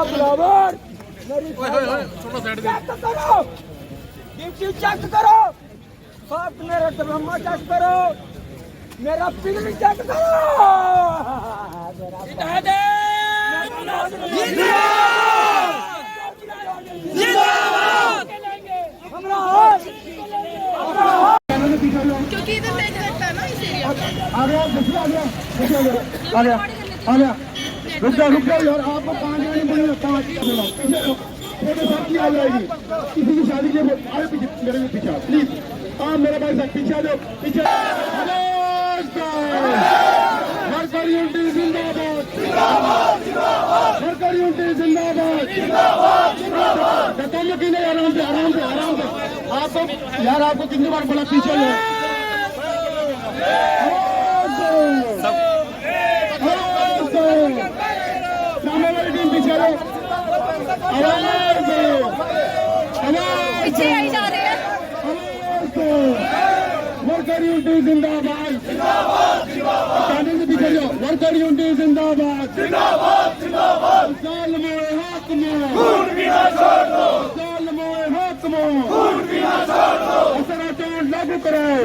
बराबर चेक करो, duty check करो, साथ मेरा ड्रामा चेक करो, मेरा फिल्म चेक करो। क्योंकि इधर देख सकता है ना इस एरिया में। आ गया रुक जाओ यार, आपको 5 मिनट बोले 5 की आ जाएगी किसी की शादी के। अरे पीछे मेरे भी पीछे प्लीज, आप मेरा भाई साहब पीछे आ जाओ, पीछे। वर्कर यूनिटी जिंदाबाद, वर्कर यूनिटी जिंदाबाद। बताइए कि नहीं, आराम से आपको यार, आपको कितनी बार बोला पीछे लो। पीछे आई जा रहे हैं। वर्कर यूनिटी जिंदाबाद, वर्कर यूनिटी जिंदाबाद। लागू कराओ,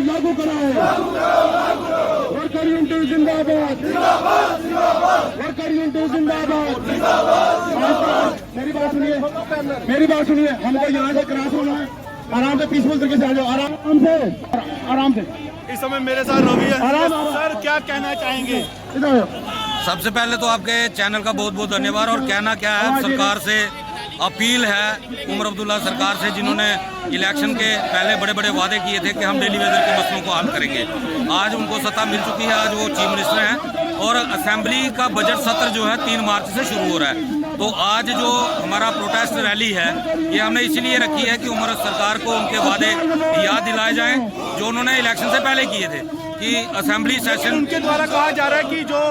लागू कराओ। वर्कर यूनिटी जिंदाबाद, वर्कर यूनिटी जिंदाबाद। मेरी बात सुनिए, हमको यहाँ से क्रॉस होना है, आराम से पीसफुल तरीके से आ जाओ, आराम से। इस समय मेरे साथ रवि है। सर क्या कहना चाहेंगे? सबसे पहले तो आपके चैनल का बहुत बहुत धन्यवाद। और कहना क्या है, सरकार से अपील है, उमर अब्दुल्ला सरकार से, जिन्होंने इलेक्शन के पहले बड़े बड़े वादे किए थे कि हम डेली वेजर के मसलों को हल करेंगे। आज उनको सत्ता मिल चुकी है, आज वो चीफ मिनिस्टर हैं और असेंबली का बजट सत्र जो है 3 मार्च से शुरू हो रहा है। तो आज जो हमारा प्रोटेस्ट रैली है, ये हमने इसीलिए रखी है कि उमर सरकार को उनके वादे याद दिलाए जाएं जो उन्होंने इलेक्शन से पहले किए थे, कि असेंबली सेशन उनके द्वारा कहा जा रहा है कि जो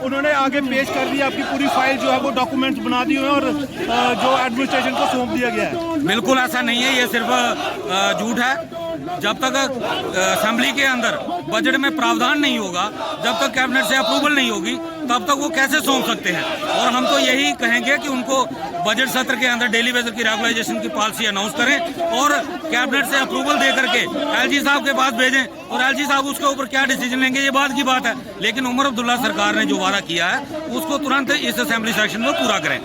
उन्होंने आगे पेश कर दी, आपकी पूरी फाइल जो है वो डॉक्यूमेंट्स बना दी हुई है और जो एडमिनिस्ट्रेशन को सौंप दिया गया है। बिल्कुल ऐसा नहीं है, ये सिर्फ झूठ है। जब तक असेंबली के अंदर बजट में प्रावधान नहीं होगा, जब तक कैबिनेट से अप्रूवल नहीं होगी, तब तक वो कैसे सौंप सकते हैं। और हम तो यही कहेंगे कि उनको बजट सत्र के अंदर डेली वेजर की रेगुलाइजेशन की पॉलिसी अनाउंस करें और कैबिनेट से अप्रूवल दे करके एलजी साहब के पास भेजें, और एलजी साहब उसके ऊपर क्या डिसीजन लेंगे ये बात की बात है। लेकिन उमर अब्दुल्ला सरकार ने जो वादा किया है उसको तुरंत इस असेंबली सेशन में पूरा करें।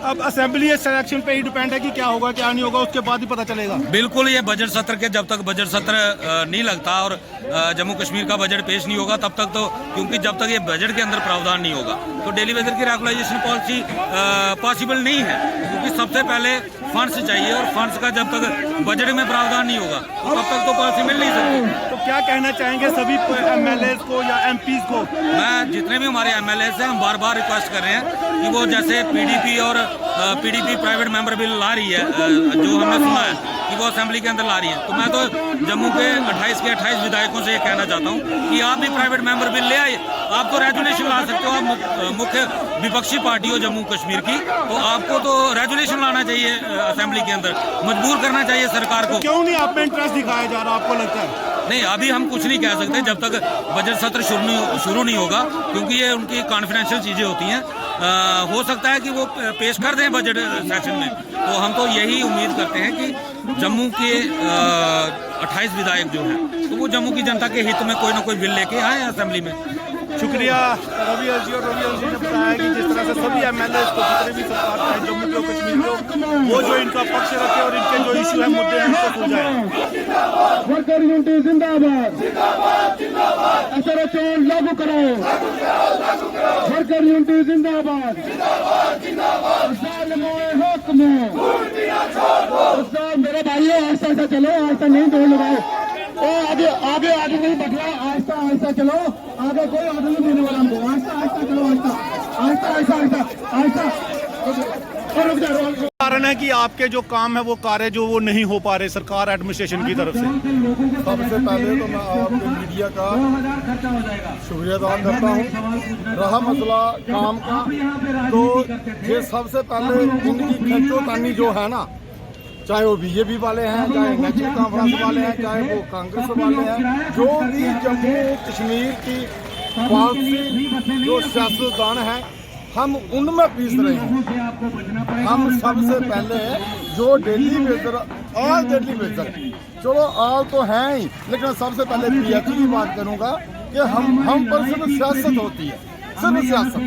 अब असेंबली सिलेक्शन पे ही डिपेंड है कि क्या होगा क्या नहीं होगा, उसके बाद ही पता चलेगा। बिल्कुल, ये बजट सत्र के जब तक बजट सत्र नहीं लगता और जम्मू कश्मीर का बजट पेश नहीं होगा तब तक तो, क्योंकि जब तक ये बजट के अंदर प्रावधान नहीं होगा तो डेली वेजर की रेगुलाइजेशन पॉलिसी पॉसिबल नहीं है, क्योंकि सबसे पहले फंड्स चाहिए और फंड्स का जब तक बजट में प्रावधान नहीं होगा तो तब तक तो पॉलिसी मिल नहीं सकती। तो क्या कहना चाहेंगे सभी MLAs को या MPs को? मैं जितने भी हमारे MLAs हैं, हम बार बार रिक्वेस्ट कर रहे हैं कि वो जैसे PDP और PDP प्राइवेट मेंबर बिल ला रही है, जो हमने सुना है कि वो असेंबली के अंदर ला रही है, तो मैं तो जम्मू के 28 विधायकों से ये कहना चाहता हूँ कि आप भी प्राइवेट मेंबर बिल ले आइए। आप तो रेजुलेशन ला सकते हो, आप मुख्य विपक्षी पार्टी हो जम्मू कश्मीर की, तो आपको तो रेजुलेशन लाना चाहिए असेंबली के अंदर, मजबूर करना चाहिए सरकार को। क्यों नहीं आप में इंटरेस्ट दिखाया जा रहा, आपको लगता है? नहीं, अभी हम कुछ नहीं कह सकते जब तक बजट सत्र शुरू नहीं होगा, क्योंकि ये उनकी कॉन्फिडेंशियल चीज़ें होती हैं। हो सकता है कि वो पेश कर दें बजट सेशन में, तो हम तो यही उम्मीद करते हैं कि जम्मू के 28 विधायक जो हैं तो वो जम्मू की जनता के हित में कोई ना कोई बिल लेके आए असेंबली में। शुक्रिया रवि अलजी। और रवि अलजी ने बताया कि जिस तरह से सभी MLAs को, जितने भी सरकार है जम्मू के कश्मीर को, वो जो इनका पक्ष रखे और इनके जो इशू है, मुद्दे हैं, उनको सुलझाएं। वर्कर यूनिटी जिंदाबाद, SRO लागू कराओ, वर्कर यूनिटी जिंदाबाद। मेरे भाइयों आस्ता आस्ता चलो, आस्ता नहीं दौड़ लगाओ, आगे आगे आगे नहीं बढ़ना, आस्ता आस्ता चलो, आगे कोई आगे नहीं देने वाला हमको, आस्ता आस्ता चलो, आस्ता आस्ता आस्ता आस्ता आस्ता। कारण है कि आपके जो काम है वो कार्य जो वो नहीं हो पा रहे सरकार एडमिनिस्ट्रेशन की तरफ से। सबसे पहले तो मैं आपके मीडिया का शुक्रिया अदा करता हूँ। रहा मसला काम का, तो ये सबसे पहले इनकी खींचोतानी जो है ना, चाहे वो बीजेपी वाले हैं, चाहे नेशनल कॉन्फ्रेंस वाले हैं, चाहे वो कांग्रेस वाले हैं, जो भी जम्मू कश्मीर की पॉलिसी जो सियासतदान है, हम उनमें पीस रहे हैं। हम सबसे पहले जो daily Becher, all daily Becher, चलो ऑल तो हैं ही, लेकिन सबसे पहले पीएचई की बात करूंगा कि हम पर सिर्फ सियासत होती है, सिर्फ सियासत।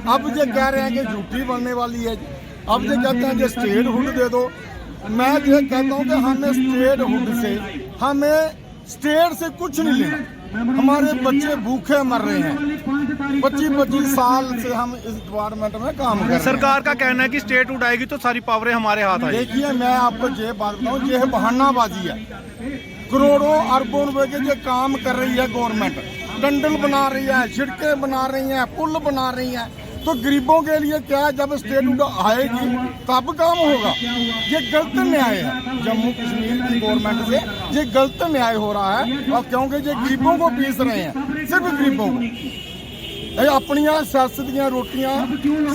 अब ये कह रहे हैं कि झूठी बनने वाली है, अब ये कहते हैं कि स्टेट हुड दे दो। मैं ये कहता हूँ कि हमें स्टेट हुड से, हमें स्टेट से कुछ नहीं लेना। हमारे बच्चे भूखे मर रहे हैं, 25-25 साल से हम इस डिपार्टमेंट में काम कर रहे हैं। सरकार का कहना है कि स्टेट हुड आएगी तो सारी पावरें हमारे हाथ आएगी। देखिए, मैं आपको ये बात बताऊँ, ये बहानाबाजी है। करोड़ों अरबों रुपए के जो काम कर रही है गवर्नमेंट, टंडल बना रही है, सड़कें बना रही हैं, पुल बना रही हैं, तो गरीबों के लिए क्या, जब स्टेट हुड आएगी तब काम होगा। ये गलत न्याय है जम्मू कश्मीर की गवर्नमेंट से, ये गलत न्याय हो रहा है। और क्योंकि ये गरीबों को पीस रहे हैं, सिर्फ गरीबों को, अपनी सियासत की रोटियां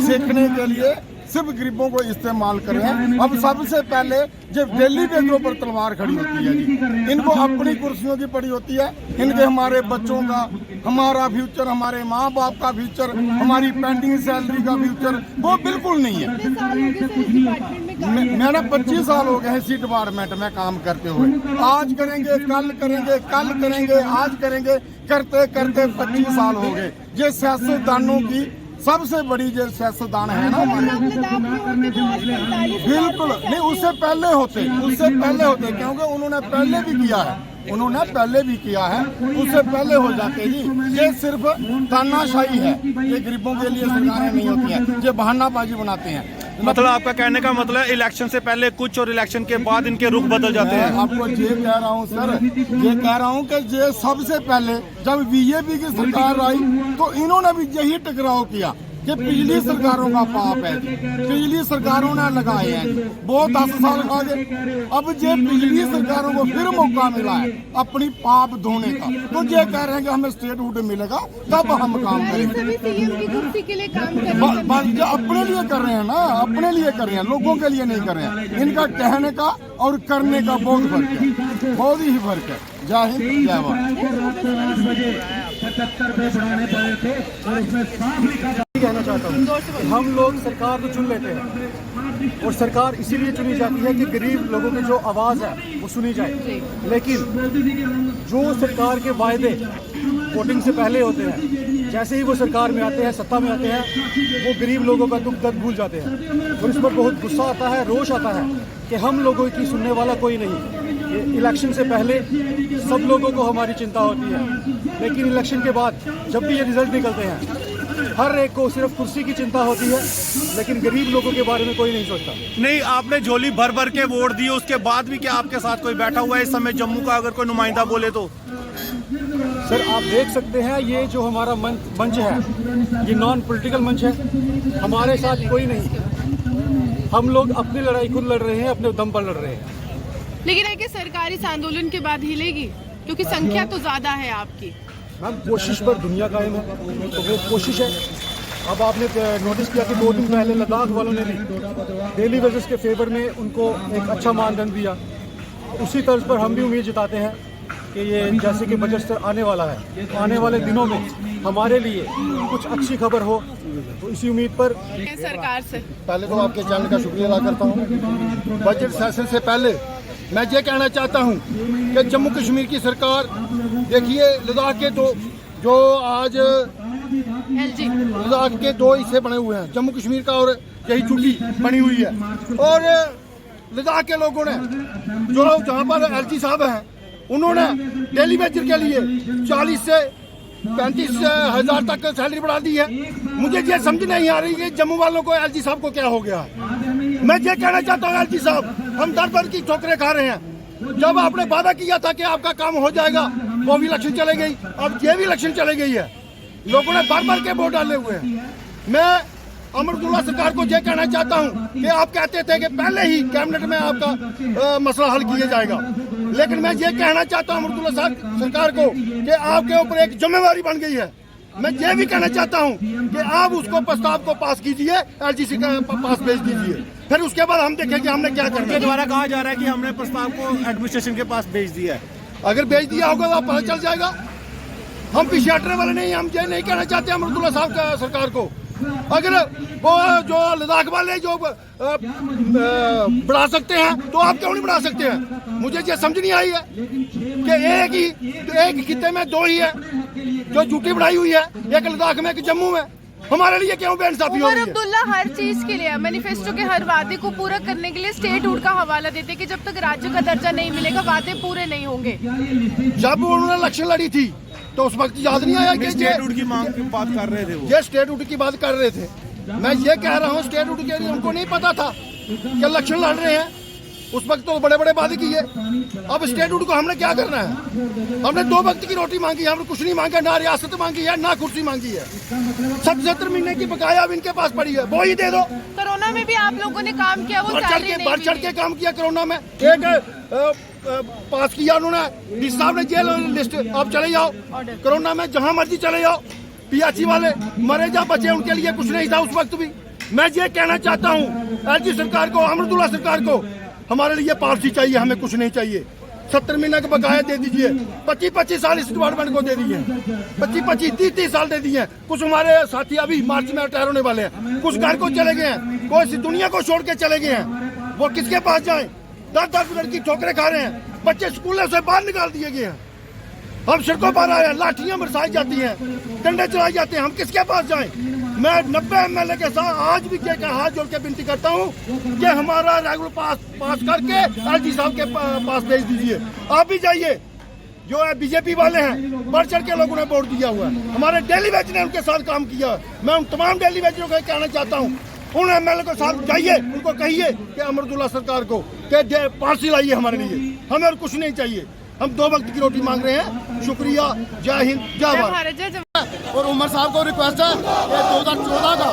सेकने के लिए सिर्फ गरीबों को इस्तेमाल कर रहे हैं। अब सबसे पहले जब दिल्ली बेचों पर तलवार खड़ी होती है जी, इनको अपनी कुर्सियों की पड़ी होती है, इनके हमारे बच्चों का, हमारा फ्यूचर, हमारे माँ बाप का फ्यूचर, हमारी पेंडिंग सैलरी का फ्यूचर वो बिल्कुल नहीं है। मैंने 25 साल हो गए इसी डिपार्टमेंट में काम करते हुए। आज करेंगे, कल करेंगे, कल करेंगे, आज करेंगे, करते करते 25 साल हो गए। ये सियासतदानों की सबसे बड़ी जो सियासतदान है ना हमारे, बिल्कुल नहीं, उससे पहले होते, क्योंकि उन्होंने पहले भी किया है, उससे पहले हो जाते जी। ये सिर्फ तानाशाही है, ये गरीबों के लिए सरकारें नहीं होती हैं, ये बहानाबाजी बनाते हैं। मतलब आपका कहने का मतलब इलेक्शन से पहले कुछ और इलेक्शन के बाद इनके रुख बदल जाते हैं। आपको ये कह रहा हूँ सर, ये कह रहा हूँ कि ये सबसे पहले जब बीजेपी की सरकार आई तो इन्होंने भी यही टकराव किया कि पिछली सरकारों का पाप है, पिछली सरकारों ने लगाए हैं, वो 10 साल खा गए। अब ये पिछली सरकारों को फिर मौका मिला है अपनी पाप धोने का, तो ये कह रहे हैं कि हमें स्टेट हुड मिलेगा तब हम काम करेंगे। बस अपने लिए कर रहे हैं ना, अपने लिए कर रहे हैं, लोगों के लिए नहीं कर रहे हैं। इनका कहने का और करने का बहुत फर्क है, बहुत ही फर्क है। जय हिंद, जय भारत। कहना चाहता हूँ, हम लोग सरकार को चुन लेते हैं और सरकार इसीलिए चुनी जाती है कि गरीब लोगों की जो आवाज़ है वो सुनी जाए। लेकिन जो सरकार के वायदे वोटिंग से पहले होते हैं, जैसे ही वो सरकार में आते हैं, सत्ता में आते हैं, वो गरीब लोगों का दुख दर्द भूल जाते हैं और इस पर बहुत गुस्सा आता है, रोष आता है कि हम लोगों की सुनने वाला कोई नहीं। इलेक्शन से पहले सब लोगों को हमारी चिंता होती है, लेकिन इलेक्शन के बाद जब भी ये रिजल्ट निकलते हैं, हर एक को सिर्फ कुर्सी की चिंता होती है, लेकिन गरीब लोगों के बारे में कोई नहीं सोचता। नहीं, आपने झोली भर भर के वोट दिए, उसके बाद भी क्या आपके साथ कोई बैठा हुआ है इस समय जम्मू का, अगर कोई नुमाइंदा बोले तो? सर, आप देख सकते हैं ये जो हमारा मंच है, ये नॉन पॉलिटिकल मंच है, हमारे साथ कोई नहीं। हम लोग अपनी लड़ाई खुद लड़ रहे हैं, अपने दम पर लड़ रहे हैं। लेकिन है कि सरकार इस आंदोलन के बाद हिलेगी, क्योंकि संख्या तो ज्यादा है आपकी। मैम, कोशिश पर दुनिया कायम है, तो वो कोशिश है। अब आपने नोटिस किया कि 2 दिन पहले लद्दाख वालों ने भी डेली वेजेस के फेवर में उनको एक अच्छा मानदंड दिया। उसी तर्ज पर हम भी उम्मीद जताते हैं कि ये जैसे कि बजट से आने वाला है, आने वाले दिनों में हमारे लिए कुछ अच्छी खबर हो, तो इसी उम्मीद पर सरकार से पहले तो आपके चैनल का शुक्रिया अदा करता हूँ। बजट सेशन से पहले मैं ये कहना चाहता हूँ कि जम्मू कश्मीर की सरकार, देखिए लद्दाख के जो आज लद्दाख के 2 हिस्से बने हुए हैं, जम्मू कश्मीर का और यही चुटी बनी हुई है। और लद्दाख के लोगों ने जो जहाँ पर एलजी साहब हैं, उन्होंने डेली वेजर के लिए 40 से 35 हज़ार तक सैलरी बढ़ा दी है। मुझे ये समझ नहीं आ रही कि जम्मू वालों को एलजी साहब को क्या हो गया है। मैं ये कहना चाहता हूँ, एलजी साहब, हम दर दर की ठोकरें खा रहे हैं। जब आपने वादा किया था कि आपका काम हो जाएगा, वो भी इलेक्शन चले गई, अब ये भी इलेक्शन चले गई है, लोगों ने बार बार के वोट डाले हुए हैं। मैं अमरुद्दुल्ला सरकार को ये कहना चाहता हूँ कि आप कहते थे कि पहले ही कैबिनेट में आपका मसला हल किया जाएगा, लेकिन मैं ये कहना चाहता हूँ अमरुद्दुल्ला सरकार को कि आपके ऊपर एक जिम्मेवारी बन गई है। मैं ये भी कहना चाहता हूँ कि आप उसको प्रस्ताव को पास कीजिए, एलजीसी के पास भेज दीजिए, फिर उसके बाद हम देखेंगे हमने क्या करना है। द्वारा कहा जा रहा है कि हमने प्रस्ताव को एडमिनिस्ट्रेशन के पास भेज दिया है। अगर भेज दिया होगा तो पता चल जाएगा। हम पीछे हटने वाले नहीं, हम ये नहीं कहना चाहते अमरुद्दुल्ला साहब का सरकार को अगर वो जो लद्दाख वाले जो बढ़ा सकते हैं तो आप क्यों नहीं बढ़ा सकते हैं? मुझे ये समझ नहीं आई है कि एक खित्ते में दो ही है जो ड्यूटी बढ़ाई हुई है, एक लद्दाख में, एक जम्मू में। हमारे लिए क्यों बेइंसाफी हो उमर रही है? अब्दुल्ला हर चीज के लिए, मैनिफेस्टो के हर वादे को पूरा करने के लिए स्टेटहुड का हवाला देते कि जब तक राज्य का दर्जा नहीं मिलेगा वादे पूरे नहीं होंगे। जब उन्होंने इलेक्शन लड़ी थी तो उस वक्त याद नहीं आया कि स्टेटहुड की मांग की बात कर रहे थे वो। ये स्टेटहुड की बात कर रहे थे। मैं ये कह रहा हूँ स्टेटहुड के लिए उनको नहीं पता था कि इलेक्शन लड़ रहे हैं। उस वक्त तो बड़े बड़े वादे किए। अब स्टेटहुड को हमने क्या करना है? हमने 2 वक्त की रोटी मांगी, हमने कुछ नहीं मांगा, ना रियासत मांगी है ना कुर्सी मांगी है। 70 महीने की बकाया अब इनके पास पड़ी है, वो ही दे दो। कोरोना में भी आप लोगों ने काम किया, वो बढ़ सैलरी नहीं चढ़ के मिली। काम किया कोरोना में। एक पास किया उन्होंने, डीसी साहब ने जेल लिस्ट, अब चले जाओ कोरोना में जहां मर्जी चले जाओ। पियाची वाले मरे जा बचे, उनके लिए कुछ नहीं था उस वक्त भी। मैं ये कहना चाहता हूँ एलजी सरकार को, अमरुदुल्ला सरकार को, हमारे लिए पॉलिसी चाहिए, हमें कुछ नहीं चाहिए। 70 महीने का बकाया दे दीजिए। 25-25 साल इस डिपार्टमेंट को दे दिए, 25-25 30-30 साल दे दिए। कुछ हमारे साथी अभी मार्च में रिटायर होने वाले हैं, कुछ घर को चले गए हैं, कोई दुनिया को छोड़ के चले गए हैं। वो किसके पास जाएं? 10-10 मिनट की ठोकरें खा रहे हैं, बच्चे स्कूलों से बाहर निकाल दिए गए हैं। हम सड़कों पर आए हैं, लाठियां बरसाई जाती हैं, डंडे चलाए जाते हैं, हम किसके पास जाएं? मैं 90 MLA के साथ आज भी हाथ जोड़ के विनती करता हूं कि हमारा रेगुलर पास करके एलजी साहब के पास भेज दीजिए। आप भी जाइए, जो है बीजेपी वाले हैं, बढ़ चढ़ के लोगों ने वोट दिया हुआ है। हमारे डेली वेज ने उनके साथ काम किया। मैं उन तमाम डेली वेजरों को कहना चाहता हूँ, उन MLA के साथ जाइए, उनको कहिए कि अमरुदुल्ला सरकार को कि पार्सी लाइए हमारे लिए, हमें और कुछ नहीं चाहिए। हम 2 वक्त की रोटी मांग रहे हैं। शुक्रिया, जय हिंद, जय भारत। और उमर साहब को रिक्वेस्ट है कि 2014 का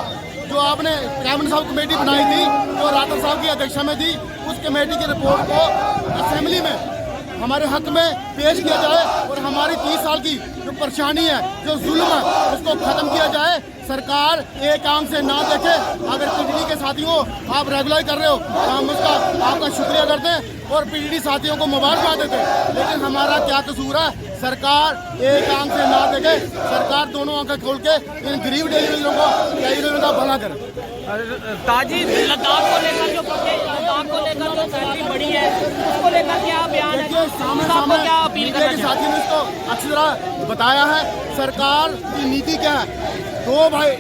जो आपने कैबिनेट साहब कमेटी बनाई थी, जो राठौर साहब की अध्यक्षता में थी, उस कमेटी की रिपोर्ट को असेंबली में हमारे हक में पेश किया जाए और हमारी 30 साल की जो परेशानी है, जो जुल्म है, उसको खत्म किया जाए। सरकार एक आंख से ना देखे। अगर पीडीडी के साथियों आप रेगुलर कर रहे हो तो हम उसका आपका शुक्रिया करते हैं और पीडीडी साथियों को मुबारकबाद देते हैं। लेकिन हमारा क्या कसूर है? सरकार एक आंख से ना देखे, सरकार दोनों आंखें खोल के इन गरीब डेलीवेजरों का भला करे। ताजी लद्दाख को लेकर जो सैलरी बढ़ी है, उसको लेकर क्या बयान है? सामने क्या अपील करना के साथियों ने इसको अच्छी तरह बताया है। सरकार की नीति क्या है? 2 भाई,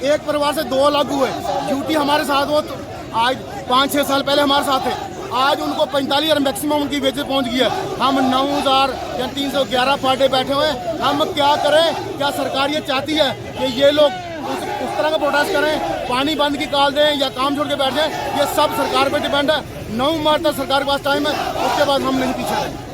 एक परिवार से 2 अलग हुए। ड्यूटी हमारे साथ वो तो आज 5-6 साल पहले हमारे साथ थे, आज उनको 45 मैक्सिमम उनकी वेजेस पहुंच गई है। हम 9,311 पर डे बैठे हुए हैं। हम क्या करें? क्या सरकार ये चाहती है कि ये लोग उस तरह का प्रोटेस्ट करें, पानी बंद की कॉल दें या काम छोड़ के बैठ जाएं? ये सब सरकार पर डिपेंड है। 9 मार्च तक सरकार के पास टाइम है, उसके बाद हम नहीं पीछे रहेंगे।